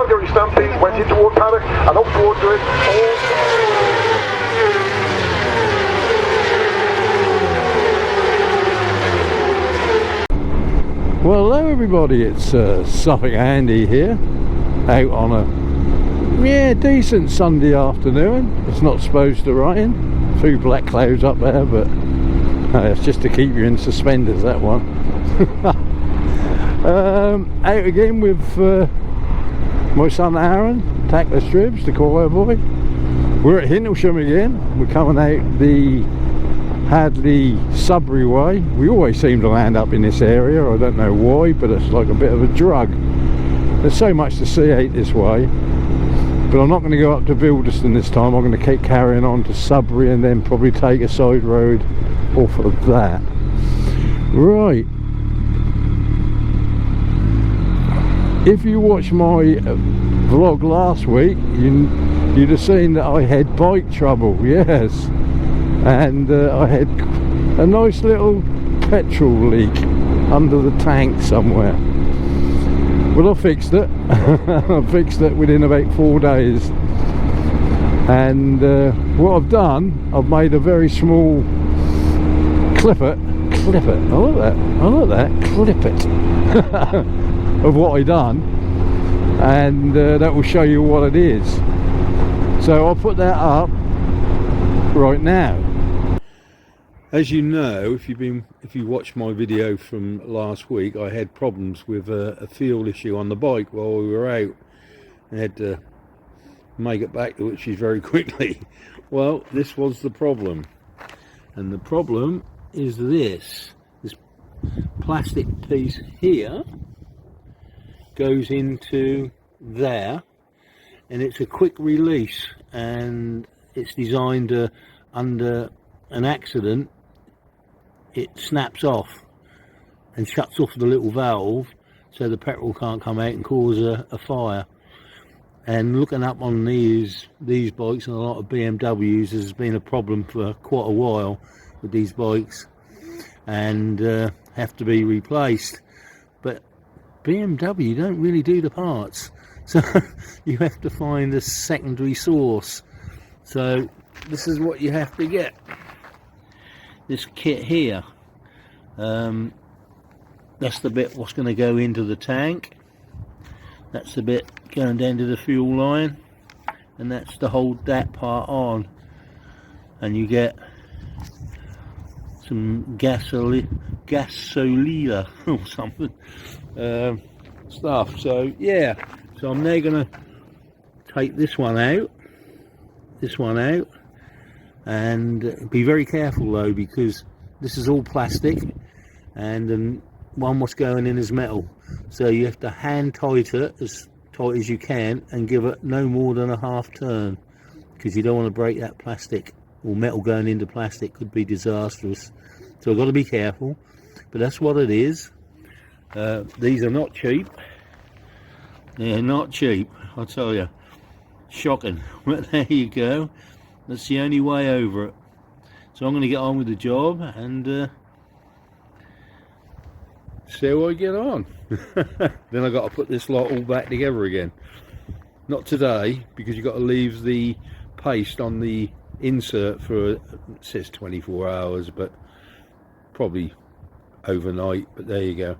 Calgary Stampede went into toward paddock and up towards the grid. Well, hello everybody, it's Suffolk Andy here, out on a decent Sunday afternoon. It's not supposed to rain, a few black clouds up there, but it's just to keep you in suspenders, that one. Out again with my son Aaron, Tackler Stribs, the call boy. We're at Hindlesham again. We're coming out the Hadley Sudbury way. We always seem to land up in this area. I don't know why, but it's like a bit of a drug. There's so much to see out this way, but I'm not going to go up to Bilderston this time. I'm going to keep carrying on to Sudbury and then probably take a side road off of that. Right, if you watched my vlog last week, you'd have seen that I had bike trouble. Yes, and I had a nice little petrol leak under the tank somewhere. Well, I fixed it. I fixed it within about 4 days, and what I've done, I've made a very small clip it, I like that, clip it of what I done, and that will show you what it is. So I'll put that up right now. As you know, if you watched my video from last week, I had problems with a fuel issue on the bike while we were out. I had to make it back to Whitches very quickly. Well, this was the problem, and the problem is this plastic piece here goes into there, and it's a quick release, and it's designed to, under an accident, it snaps off and shuts off the little valve so the petrol can't come out and cause a fire. And looking up on these bikes and a lot of BMWs, there's been a problem for quite a while with these bikes, and have to be replaced. But BMW don't really do the parts, so you have to find a secondary source. So this is what you have to get, this kit here. That's the bit what's going to go into the tank, that's the bit going down to the fuel line, and that's to hold that part on. And you get some gasolina or something stuff. So yeah, so I'm now going to take this one out, and be very careful though, because this is all plastic, and one what's going in is metal, so you have to hand tight it as tight as you can and give it no more than a half turn, because you don't want to break that plastic, or metal going into plastic could be disastrous. So I've got to be careful, but that's what it is. These are not cheap. They're not cheap, I'll tell you. Shocking. But there you go. That's the only way over it. So I'm going to get on with the job and see how I get on. Then I've got to put this lot all back together again. Not today, because you've got to leave the paste on the insert for, it says 24 hours, but probably overnight. But there you go.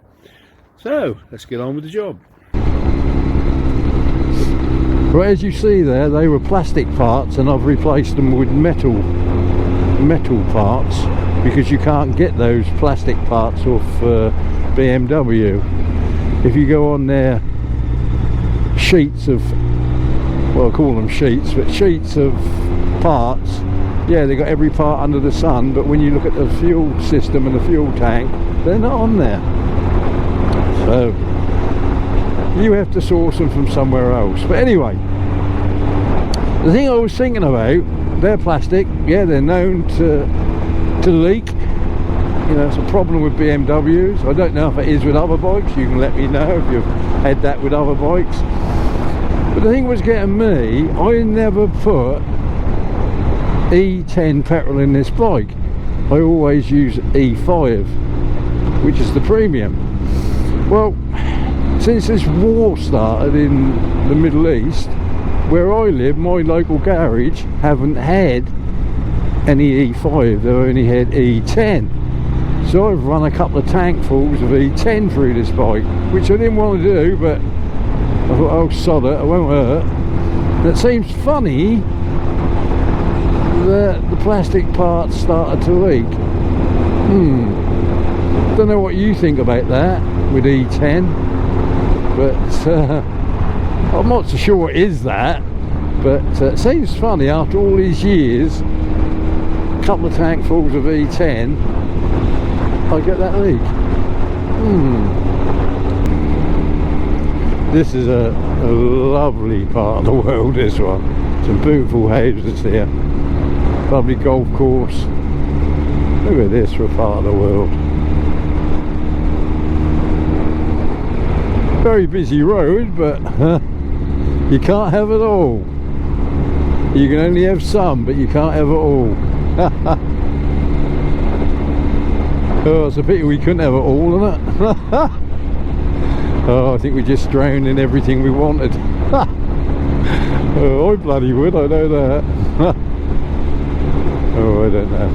So let's get on with the job. Right, as you see there, they were plastic parts, and I've replaced them with metal parts, because you can't get those plastic parts off BMW. If you go on their sheets of, well, I call them sheets, but sheets of parts, yeah, they got every part under the sun, but when you look at the fuel system and the fuel tank, they're not on there. So you have to source them from somewhere else. But anyway, the thing I was thinking about, they're plastic, yeah, they're known to leak. You know, it's a problem with BMWs. I don't know if it is with other bikes. You can let me know if you've had that with other bikes. But the thing was getting me, I never put E10 petrol in this bike. I always use E5, which is the premium. Well, since this war started in the Middle East, where I live, my local garage haven't had any E5, they've only had E10. So I've run a couple of tankfuls of E10 through this bike, which I didn't want to do, but I thought, oh sod it, I won't hurt. And it seems funny that the plastic parts started to leak. Don't know what you think about that with E10, but I'm not so sure it is that, but it seems funny after all these years, a couple of tankfuls of E10, I get that leak. This is a lovely part of the world, this one. Some beautiful houses here, lovely golf course. Look at this for a part of the world. Very busy road, but you can't have it all. You can only have some, but you can't have it all. Oh, it's a pity we couldn't have it all, isn't it? Oh, I think we just drowned in everything we wanted. Oh, I bloody would, I know that. Oh, I don't know.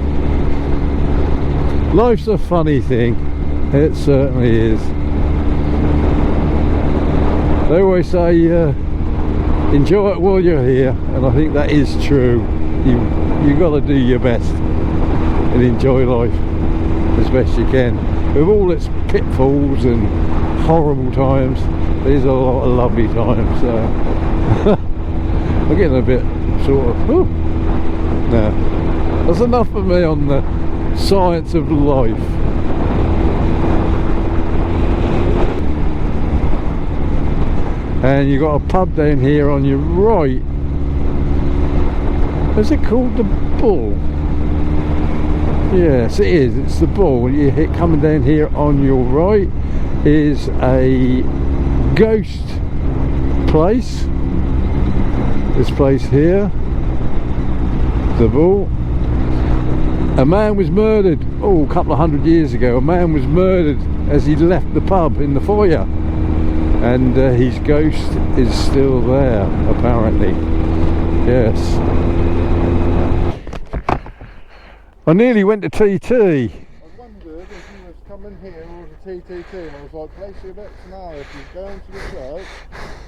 Life's a funny thing. It certainly is. They always say enjoy it while you're here, and I think that is true. You've got to do your best and enjoy life as best you can. With all its pitfalls and horrible times, there's a lot of lovely times. So I'm getting a bit sort of, no, that's enough for me on the science of life. And you've got a pub down here on your right. Is it called the Bull? Yes, it is. It's the Bull. You hit coming down here on your right is a ghost place. This place here, the Bull. A man was murdered, oh, a couple of 100 years ago. A man was murdered as he left the pub in the foyer, and his ghost is still there, apparently. Yes. I nearly went to TT. I wondered if he was coming here or was a TTT, and I was like, place your bets now if he's going to the church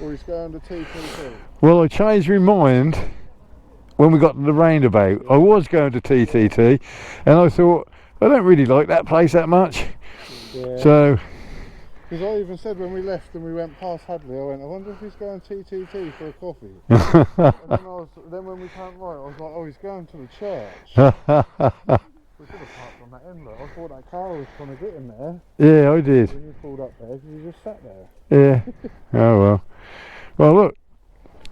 or he's going to TTT. Well, I changed my mind when we got to the roundabout. I was going to TTT, and I thought, I don't really like that place that much. Yeah. So, because I even said when we left and we went past Hadley, I went, I wonder if he's going TTT for a coffee. And then when we turned right, I was like, oh, he's going to the church. We should have parked on that end, look. I thought that car was trying to get in there. yeah, I did. When you pulled up there, because you just sat there. Yeah. Oh well. Well,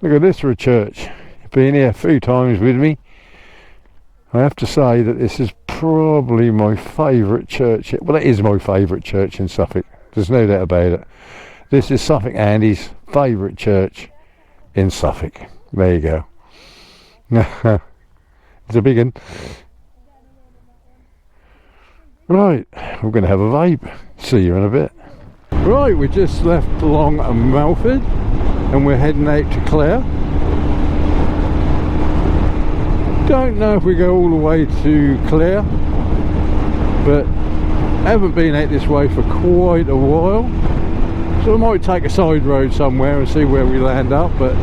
look at this for a church. You've been here a few times with me. I have to say that this is probably my favourite church. Well, it is my favourite church in Suffolk. There's no doubt about it. This is Suffolk Andy's favourite church in Suffolk. There you go. It's a big one. Right, we're going to have a vape. See you in a bit. Right, we just left along Melford and we're heading out to Clare. Don't know if we go all the way to Clare, but haven't been out this way for quite a while, so I might take a side road somewhere and see where we land up. But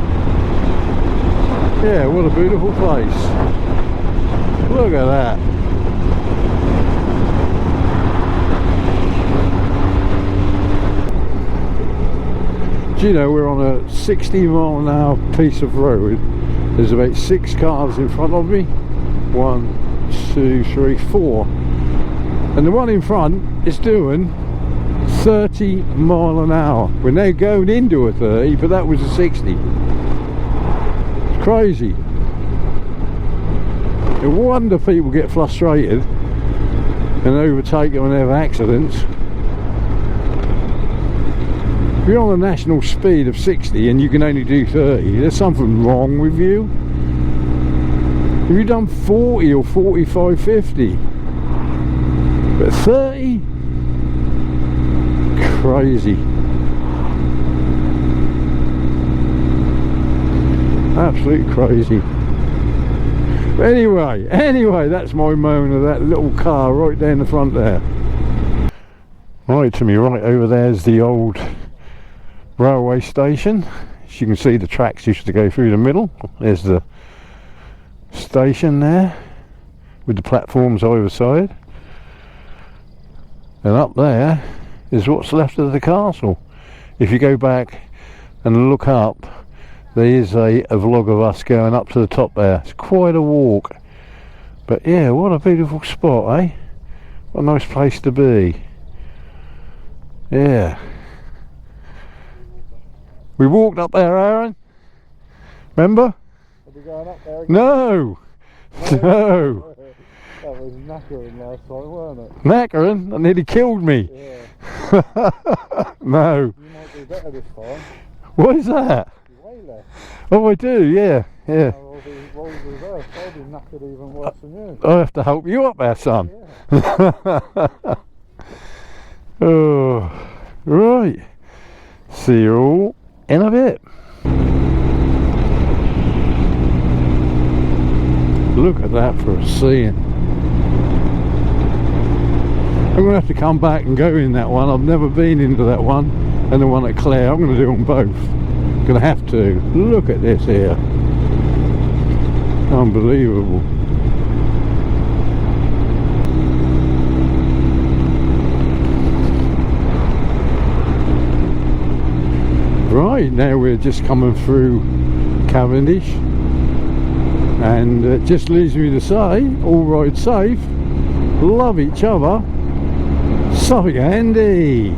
yeah, what a beautiful place. Look at that. Do you know, we're on a 60-mile-an-hour piece of road. There's about 6 cars in front of me. 1, 2, 3, 4. And the one in front is doing 30 mile an hour. We're now going into a 30, but that was a 60. It's crazy. No wonder people get frustrated and overtake them and have accidents. If you're on a national speed of 60 and you can only do 30, there's something wrong with you. Have you done 40 or 45, 50? But 30? Crazy. Absolutely crazy. But anyway, that's my moan of that little car right down the front there. Right to me, right over there's the old railway station. As you can see, the tracks used to go through the middle. There's the station there with the platforms either side, and up there is what's left of the castle. If you go back and look up, there is a vlog of us going up to the top there. It's quite a walk, but yeah, what a beautiful spot, eh? What a nice place to be. Yeah, we walked up there, Aaron, remember? Are we going up there again? No. No. That was knackering last time, weren't it? Knackering? That nearly killed me. Yeah. No. You might do better this time. What is that? You're way less. Oh, I do, yeah. I'll be roles reversed. I'll be knackered even worse than you. I'll have to help you up there, son. Yeah. Oh, right. See you all in a bit. Look at that for a scene. I'm going to have to come back and go in that one. I've never been into that one, and the one at Clare. I'm going to do them both. I'm going to have to. Look at this here. Unbelievable. Right, now we're just coming through Cavendish, and it just leaves me to say, all ride safe, love each other, Suffolk Andy.